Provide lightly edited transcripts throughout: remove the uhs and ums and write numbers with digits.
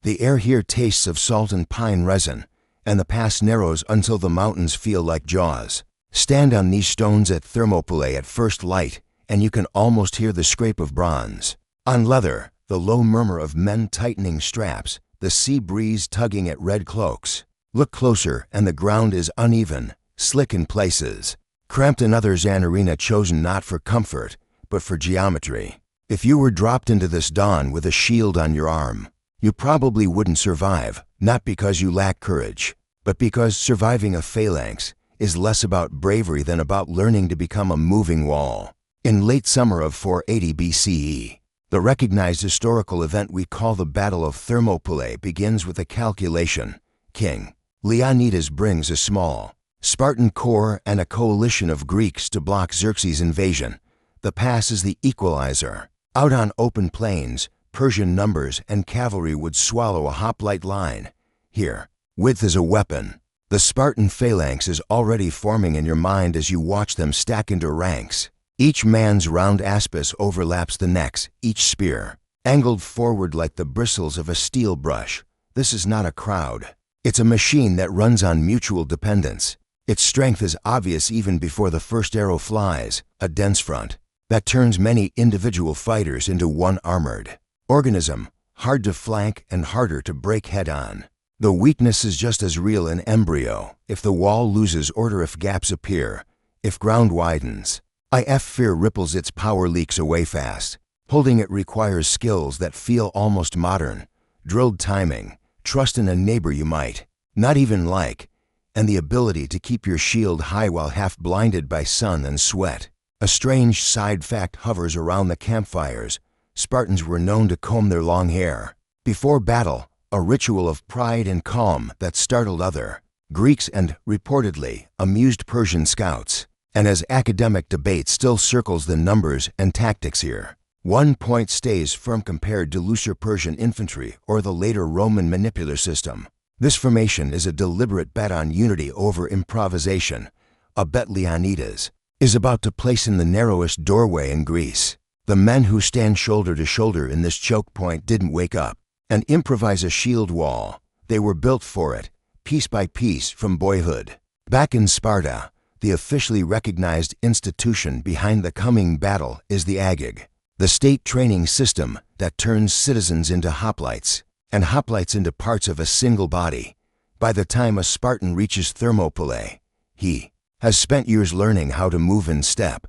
The air here tastes of salt and pine resin, and the pass narrows until the mountains feel like jaws. Stand on these stones at Thermopylae at first light, and you can almost hear the scrape of bronze. On leather, the low murmur of men tightening straps, the sea breeze tugging at red cloaks. Look closer, and the ground is uneven, slick in places. Cramped in others, an arena chosen not for comfort, but for geometry. If you were dropped into this dawn with a shield on your arm, you probably wouldn't survive, not because you lack courage, but because surviving a phalanx is less about bravery than about learning to become a moving wall. In late summer of 480 BCE, the recognized historical event we call the Battle of Thermopylae begins with a calculation. King Leonidas brings a small Spartan corps and a coalition of Greeks to block Xerxes' invasion. The pass is the equalizer. Out on open plains, Persian numbers and cavalry would swallow a hoplite line. Here, width is a weapon. The Spartan phalanx is already forming in your mind as you watch them stack into ranks. Each man's round aspis overlaps the next, each spear angled forward like the bristles of a steel brush. This is not a crowd. It's a machine that runs on mutual dependence. Its strength is obvious even before the first arrow flies, a dense front that turns many individual fighters into one armored organism, hard to flank and harder to break head-on. The weakness is just as real in embryo. If the wall loses order, if gaps appear, if ground widens, if fear ripples, its power leaks away fast. Holding it requires skills that feel almost modern, drilled timing, trust in a neighbor you might not even like, and the ability to keep your shield high while half blinded by sun and sweat. A strange side fact hovers around the campfires. Spartans were known to comb their long hair before battle, a ritual of pride and calm that startled other Greeks and, reportedly, amused Persian scouts. And as academic debate still circles the numbers and tactics here, one point stays firm compared to looser Persian infantry or the later Roman manipular system. This formation is a deliberate bet on unity over improvisation, a bet Leonidas is about to place in the narrowest doorway in Greece. The men who stand shoulder to shoulder in this choke point didn't wake up and improvise a shield wall. They were built for it, piece by piece from boyhood. Back in Sparta, the officially recognized institution behind the coming battle is the agag, the state training system that turns citizens into hoplites, and hoplites into parts of a single body. By the time a Spartan reaches Thermopylae, he has spent years learning how to move in step,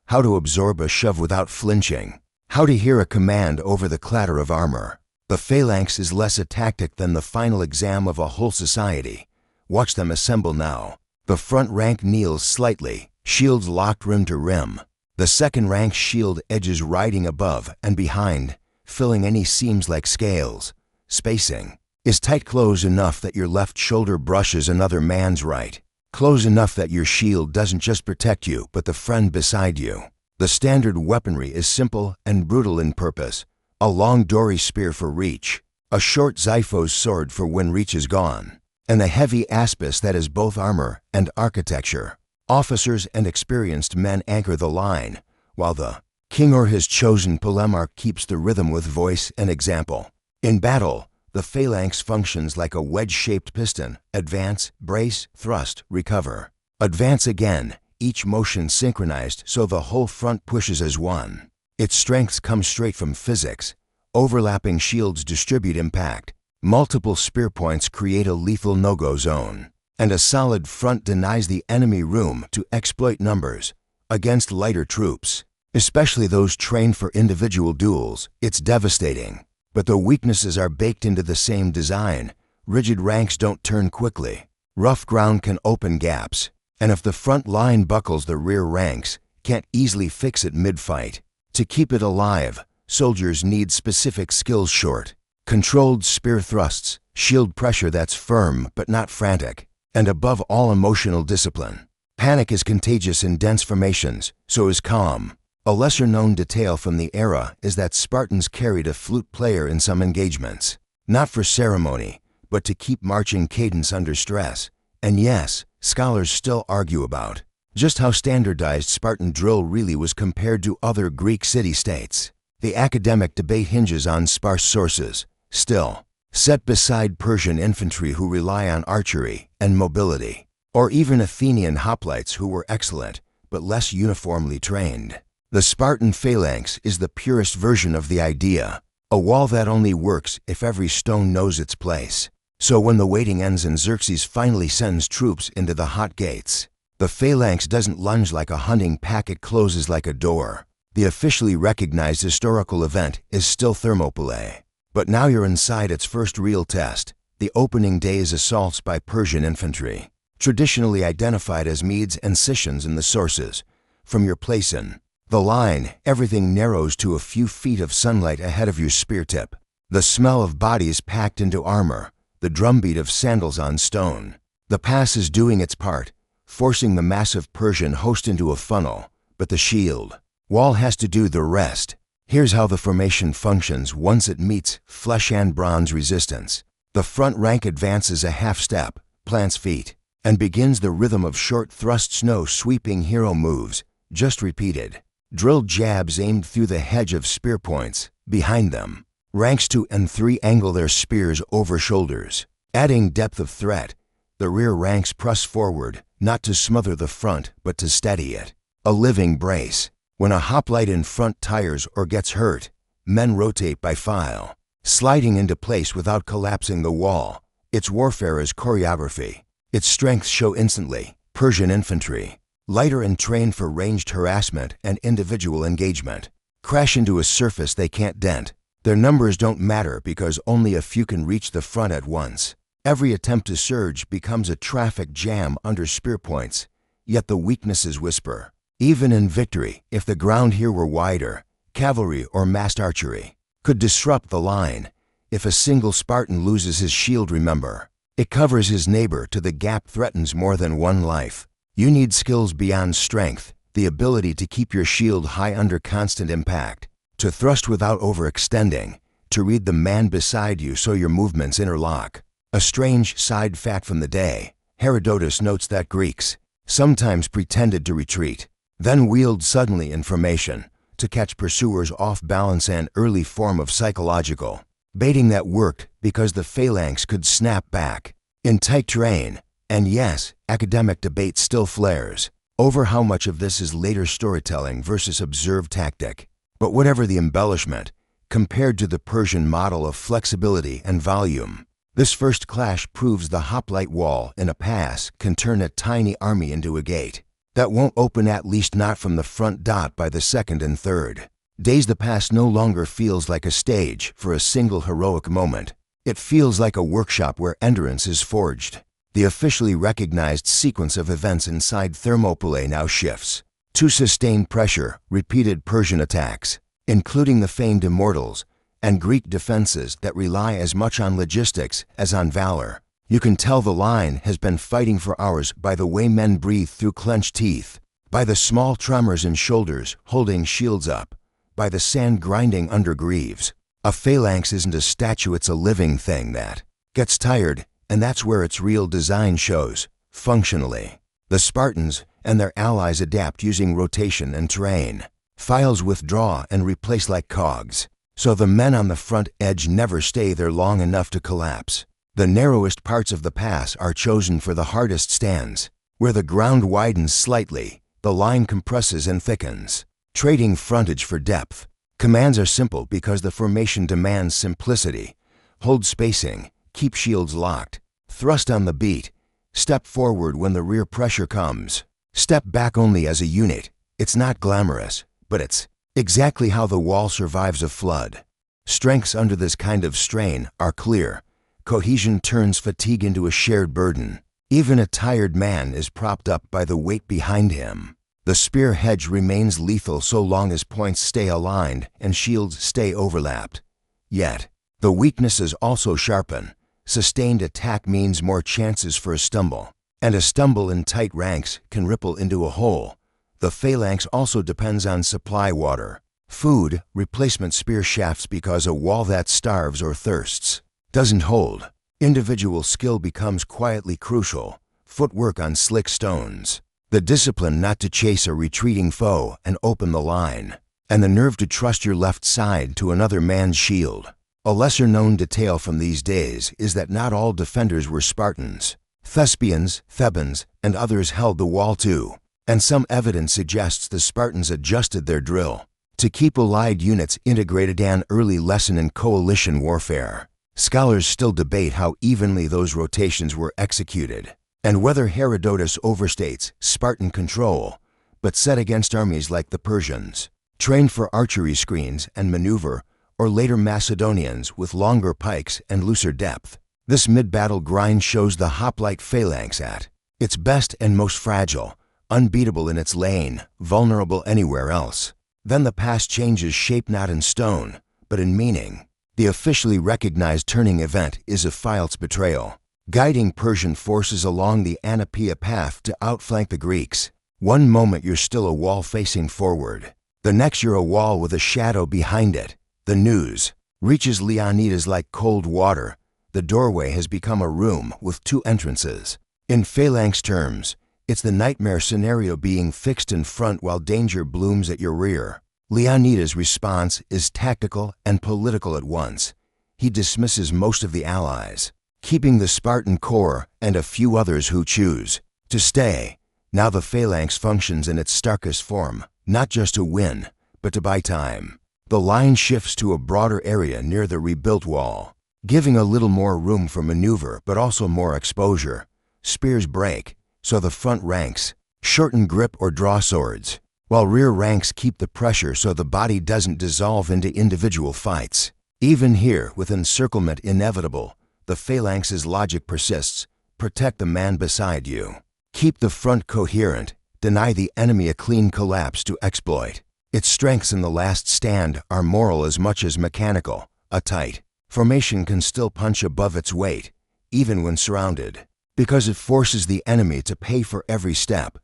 how to absorb a shove without flinching, how to hear a command over the clatter of armor. The phalanx is less a tactic than the final exam of a whole society. Watch them assemble now. The front rank kneels slightly, shields locked rim to rim. The second rank's shield edges riding above and behind, filling any seams like scales. Spacing is tight, close enough that your left shoulder brushes another man's right. Close enough that your shield doesn't just protect you, but the friend beside you. The standard weaponry is simple and brutal in purpose. A long dory spear for reach, a short Xiphos sword for when reach is gone, and a heavy aspis that is both armor and architecture. Officers and experienced men anchor the line, while the king or his chosen polemarch keeps the rhythm with voice and example. In battle, the phalanx functions like a wedge-shaped piston: advance, brace, thrust, recover. Advance again, each motion synchronized so the whole front pushes as one. Its strengths come straight from physics. Overlapping shields distribute impact. Multiple spear points create a lethal no-go zone. And a solid front denies the enemy room to exploit numbers. Against lighter troops, especially those trained for individual duels, it's devastating. But the weaknesses are baked into the same design. Rigid ranks don't turn quickly. Rough ground can open gaps. And if the front line buckles, the rear ranks can't easily fix it mid-fight. To keep it alive, soldiers need specific skills: short, controlled spear thrusts, shield pressure that's firm but not frantic, and above all, emotional discipline. Panic is contagious in dense formations, so is calm. A lesser-known detail from the era is that Spartans carried a flute player in some engagements, not for ceremony, but to keep marching cadence under stress. And yes, scholars still argue about just how standardized Spartan drill really was compared to other Greek city-states. The academic debate hinges on sparse sources. Still, set beside Persian infantry who rely on archery and mobility, or even Athenian hoplites who were excellent but less uniformly trained. The Spartan phalanx is the purest version of the idea, a wall that only works if every stone knows its place. So when the waiting ends and Xerxes finally sends troops into the hot gates, the phalanx doesn't lunge like a hunting pack, it closes like a door. The officially recognized historical event is still Thermopylae. But now you're inside its first real test, the opening day's assaults by Persian infantry, traditionally identified as Medes and Scythians in the sources. From your place in the line, everything narrows to a few feet of sunlight ahead of your spear tip. The smell of bodies packed into armor, the drumbeat of sandals on stone. The pass is doing its part, forcing the massive Persian host into a funnel, but the shield wall has to do the rest. Here's how the formation functions once it meets flesh and bronze resistance. The front rank advances a half step, plants feet, and begins the rhythm of short thrusts, no sweeping hero moves, just repeated, drilled jabs aimed through the hedge of spear points. Behind them, ranks 2 and 3 angle their spears over shoulders, adding depth of threat. The rear ranks press forward, not to smother the front, but to steady it. A living brace. When a hoplite in front tires or gets hurt, men rotate by file, sliding into place without collapsing the wall. Its warfare is choreography. Its strengths show instantly. Persian infantry, lighter and trained for ranged harassment and individual engagement, crash into a surface they can't dent. Their numbers don't matter because only a few can reach the front at once. Every attempt to surge becomes a traffic jam under spear points, yet the weaknesses whisper. Even in victory, if the ground here were wider, cavalry or massed archery could disrupt the line. If a single Spartan loses his shield, remember, it covers his neighbor till the gap threatens more than one life. You need skills beyond strength, the ability to keep your shield high under constant impact, to thrust without overextending, to read the man beside you so your movements interlock. A strange side fact from the day, Herodotus notes that Greeks sometimes pretended to retreat, then wheeled suddenly in formation to catch pursuers off balance, an early form of psychological baiting that worked because the phalanx could snap back in tight terrain. And yes, academic debate still flares over how much of this is later storytelling versus observed tactic. But whatever the embellishment, compared to the Persian model of flexibility and volume, this first clash proves the hoplite wall in a pass can turn a tiny army into a gate that won't open, at least not from the front. By the second and third days, the pass no longer feels like a stage for a single heroic moment. It feels like a workshop where endurance is forged. The officially recognized sequence of events inside Thermopylae now shifts to sustained pressure, repeated Persian attacks, including the famed immortals, and Greek defenses that rely as much on logistics as on valor. You can tell the line has been fighting for hours by the way men breathe through clenched teeth, by the small tremors in shoulders holding shields up, by the sand grinding under greaves. A phalanx isn't a statue, it's a living thing that gets tired, and that's where its real design shows, functionally. The Spartans and their allies adapt using rotation and terrain. Files withdraw and replace like cogs, so the men on the front edge never stay there long enough to collapse. The narrowest parts of the pass are chosen for the hardest stands. Where the ground widens slightly, the line compresses and thickens, trading frontage for depth. Commands are simple because the formation demands simplicity. Hold spacing, keep shields locked, thrust on the beat, step forward when the rear pressure comes, step back only as a unit. It's not glamorous, but it's exactly how the wall survives a flood. Strengths under this kind of strain are clear. Cohesion turns fatigue into a shared burden. Even a tired man is propped up by the weight behind him. The spear hedge remains lethal so long as points stay aligned and shields stay overlapped. Yet, the weaknesses also sharpen. Sustained attack means more chances for a stumble, and a stumble in tight ranks can ripple into a hole. The phalanx also depends on supply water, food, replacement spear shafts, because a wall that starves or thirsts doesn't hold. Individual skill becomes quietly crucial. Footwork on slick stones, the discipline not to chase a retreating foe and open the line, and the nerve to trust your left side to another man's shield. A lesser-known detail from these days is that not all defenders were Spartans. Thespians, Thebans, and others held the wall too, and some evidence suggests the Spartans adjusted their drill to keep allied units integrated, an early lesson in coalition warfare. Scholars still debate how evenly those rotations were executed, and whether Herodotus overstates Spartan control, but set against armies like the Persians, trained for archery screens and maneuver, or later Macedonians with longer pikes and looser depth. This mid-battle grind shows the hoplite phalanx at its best and most fragile, unbeatable in its lane, vulnerable anywhere else. Then the past changes shape not in stone, but in meaning. The officially recognized turning event is a Phalanx betrayal, guiding Persian forces along the Anapeia path to outflank the Greeks. One moment you're still a wall facing forward, the next you're a wall with a shadow behind it. The news reaches Leonidas like cold water. The doorway has become a room with two entrances. In Phalanx terms, it's the nightmare scenario being fixed in front while danger blooms at your rear. Leonidas' response is tactical and political at once. He dismisses most of the allies, keeping the Spartan core and a few others who choose to stay. Now the Phalanx functions in its starkest form, not just to win, but to buy time. The line shifts to a broader area near the rebuilt wall, giving a little more room for maneuver but also more exposure. Spears break, so the front ranks shorten grip or draw swords, while rear ranks keep the pressure so the body doesn't dissolve into individual fights. Even here, with encirclement inevitable, the Phalanx's logic persists. Protect the man beside you. Keep the front coherent. Deny the enemy a clean collapse to exploit. Its strengths in the last stand are moral as much as mechanical. A tight formation can still punch above its weight, even when surrounded, because it forces the enemy to pay for every step.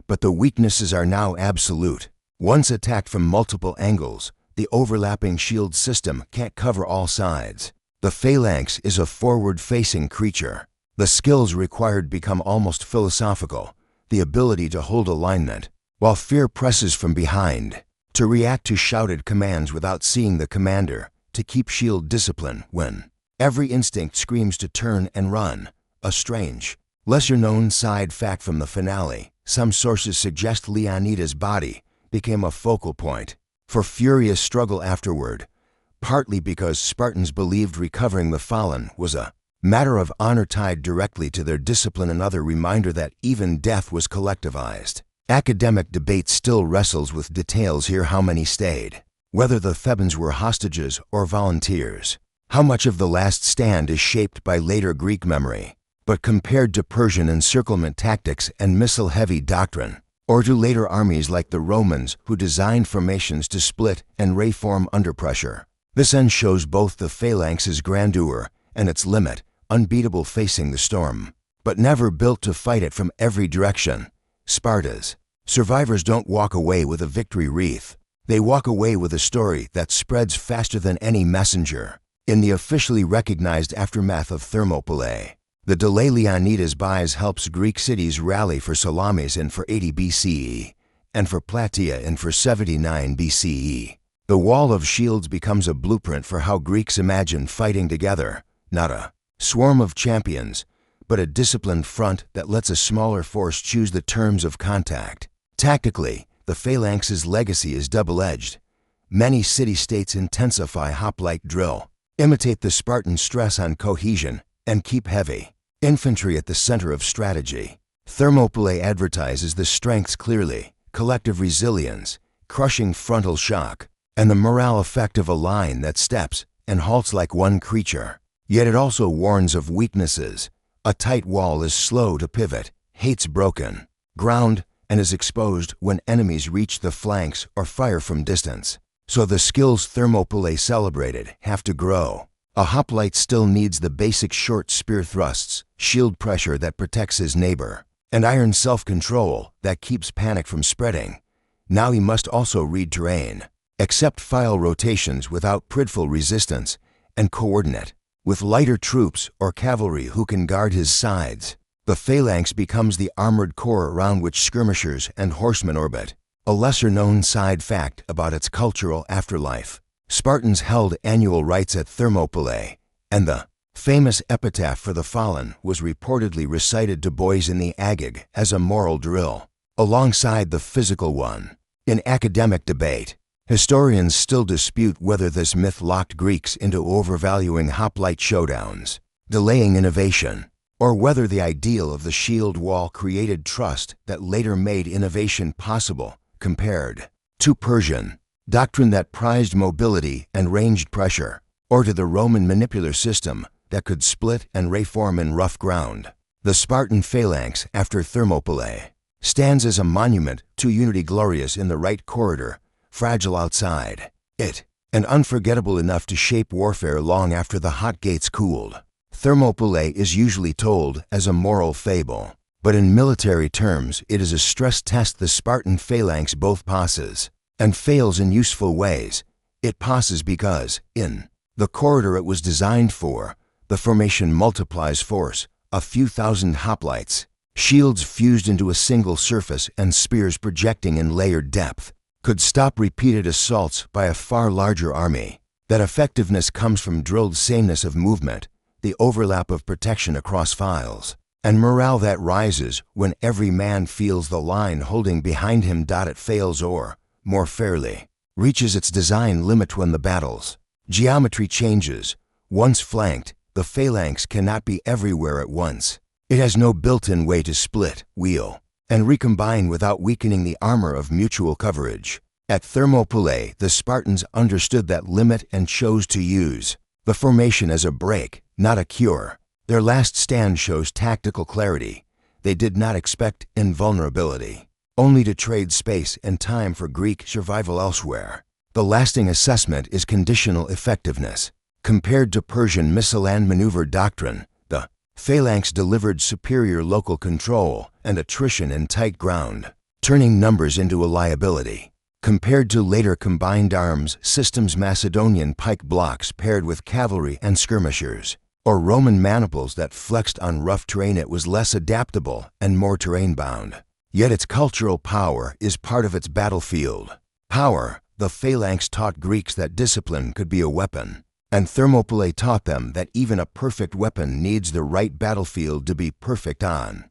But the weaknesses are now absolute. Once attacked from multiple angles, the overlapping shield system can't cover all sides. The Phalanx is a forward-facing creature. The skills required become almost philosophical, the ability to hold alignment, while fear presses from behind, to react to shouted commands without seeing the commander, to keep shield discipline when every instinct screams to turn and run. A strange, lesser-known side fact from the finale: some sources suggest Leonidas' body became a focal point for furious struggle afterward, partly because Spartans believed recovering the fallen was a matter of honor tied directly to their discipline, another reminder that even death was collectivized. Academic debate still wrestles with details here: how many stayed, whether the Thebans were hostages or volunteers, how much of the last stand is shaped by later Greek memory, but compared to Persian encirclement tactics and missile-heavy doctrine, or to later armies like the Romans who designed formations to split and reform under pressure. This end shows both the Phalanx's grandeur and its limit, unbeatable facing the storm, but never built to fight it from every direction. Sparta's survivors don't walk away with a victory wreath. They walk away with a story that spreads faster than any messenger. In the officially recognized aftermath of Thermopylae, the delay Leonidas buys helps Greek cities rally for Salamis in 480 BCE and for Plataea in 479 BCE. The Wall of Shields becomes a blueprint for how Greeks imagine fighting together, not a swarm of champions, but a disciplined front that lets a smaller force choose the terms of contact. Tactically, the Phalanx's legacy is double-edged. Many city-states intensify hoplite drill, imitate the Spartan stress on cohesion, and keep heavy infantry at the center of strategy. Thermopylae advertises the strengths clearly: collective resilience, crushing frontal shock, and the morale effect of a line that steps and halts like one creature. Yet it also warns of weaknesses. A tight wall is slow to pivot, hates broken ground, and is exposed when enemies reach the flanks or fire from distance. So the skills Thermopylae celebrated have to grow. A hoplite still needs the basic short spear thrusts, shield pressure that protects his neighbor, and iron self-control that keeps panic from spreading. Now he must also read terrain, accept file rotations without prideful resistance, and coordinate with lighter troops or cavalry who can guard his sides. The Phalanx becomes the armored core around which skirmishers and horsemen orbit. A lesser-known side fact about its cultural afterlife: Spartans held annual rites at Thermopylae, and the famous epitaph for the fallen was reportedly recited to boys in the agag as a moral drill, alongside the physical one. In academic debate, historians still dispute whether this myth locked Greeks into overvaluing hoplite showdowns, delaying innovation, or whether the ideal of the shield wall created trust that later made innovation possible. Compared to Persian doctrine that prized mobility and ranged pressure, or to the Roman manipular system that could split and reform in rough ground, the Spartan phalanx after Thermopylae stands as a monument to unity, glorious in the right corridor, fragile outside it, and unforgettable enough to shape warfare long after the hot gates cooled. Thermopylae is usually told as a moral fable, but in military terms it is a stress test. The Spartan phalanx both passes and fails in useful ways. It passes because, in the corridor it was designed for, the formation multiplies force, a few thousand hoplites, shields fused into a single surface and spears projecting in layered depth, could stop repeated assaults by a far larger army. That effectiveness comes from drilled sameness of movement, the overlap of protection across files, and morale that rises when every man feels the line holding behind him. It fails or, more fairly, reaches its design limit when the battle's geometry changes. Once flanked, the phalanx cannot be everywhere at once. It has no built-in way to split, wheel, and recombine without weakening the armor of mutual coverage. At Thermopylae, the Spartans understood that limit and chose to use the formation as a break, not a cure. Their last stand shows tactical clarity. They did not expect invulnerability, only to trade space and time for Greek survival elsewhere. The lasting assessment is conditional effectiveness. Compared to Persian missile and maneuver doctrine, the phalanx delivered superior local control and attrition in tight ground, turning numbers into a liability. Compared to later combined arms systems, Macedonian pike blocks paired with cavalry and skirmishers, or Roman maniples that flexed on rough terrain, it was less adaptable and more terrain-bound. Yet its cultural power is part of its battlefield power. The phalanx taught Greeks that discipline could be a weapon, and Thermopylae taught them that even a perfect weapon needs the right battlefield to be perfect on.